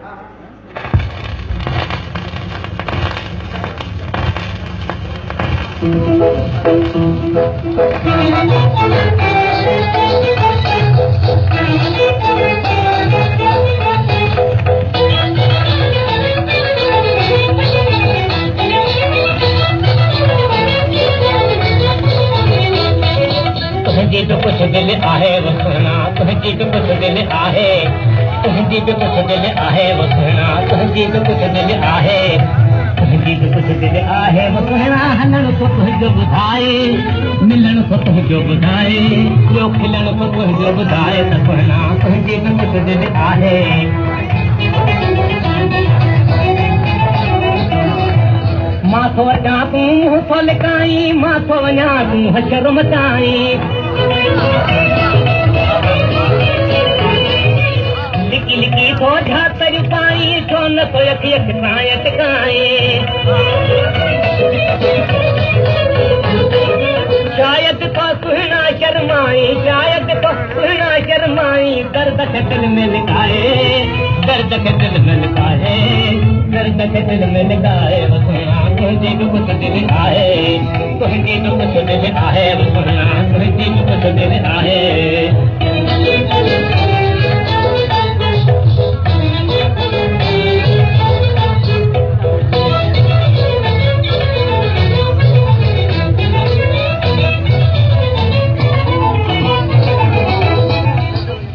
तुझी भी कुछ दिल आहे वो सुना, तुझी भी कुछ दिल आहे, तुझी भी कुछ दिल आहे वो सुना, तुझी भी कुछ दिल आहे, तुझी भी कुछ दिल आहे वो सुना। हलण को तुझो ॿुधाए, मिलण को तुझो ॿुधाए, ॿियो खिलण को तुझो ॿुधाए त सुना तुझी भी कुछ दिल आहे। मां थो अचां तूं मुंहुं थो लिकाई, मां थो वञा तूं हशर मचाई, लिकी लिकी थो झातर पाई, छो न थो अखि सां अटकाए। शायद तो सुहिणा शर्माई, शायद तो सुहिणा शर्माई, दर्द खे दिल में लिकाए, दर्द खे दिल में लिकाए, दर्द खे दिल में लिकाए वो सुहिणा तुंहिंजी बि कुझु दिल आहे, तुंहिंजी बि कुझु दिल आहे वो सुहिणा तुंहिंजी बि कुझु दिल आहे।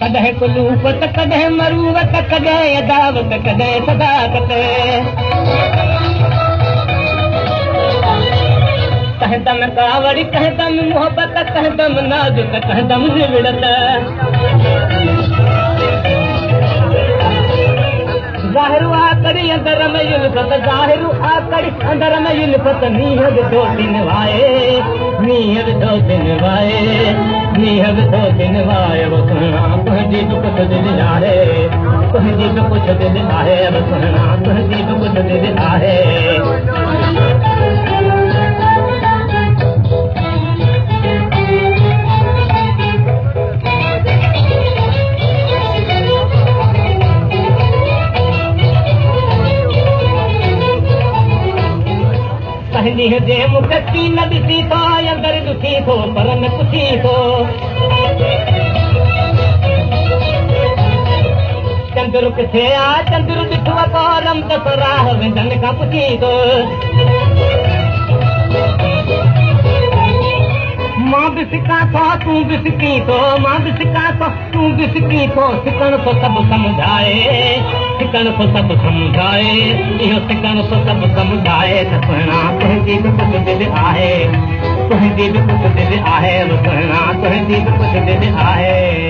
कॾहिं कुलूपत कॾहिं मरूवत कॾहिं अदावत कॾहिं सदाकत, कंहिं दम कावड़ी कंहिं दम मोहबत कंहिं दम नाज़ुक कंहिं दम निविड़त। ज़ाहिरु आकड़ी अंदर में युल्फत, ज़ाहिरु आकड़ी अंदर में युल्फत, मींहं विधो दिन वाए, मींहं विधो दिन वाए, मींहं विधो दिन वाए वो सुहिणा तुंहिंजी बि कुझु दिल आहे, तुंहिंजी बि कुझु दिल आहे वो सुहिणा तुंहिंजी बि कुझु दिल आहे। ॾींहं जे मूंखे की न ॾिसी थो, अंदरि ॾुखी थो पर न पुछी थो, चंद्र किथे आहे चंद्र ॾिठो कोरम त राह वेंदनि खां पुछी थो। मां बि सिकां थो तूं बि सिकी थो, मां बि सिकां थो तूं बि सिकी थो, सिकण थो सभु समुझाए, सिकण थो सभु समुझाए, इहो सिकण थो सभु समुझाए त सुहिणा तुंहिंजी बि कुझु दिल आहे, तुंहिंजी बि कुझु दिल आहे वो सुहिणा तुंहिंजी बि कुझु दिल आहे।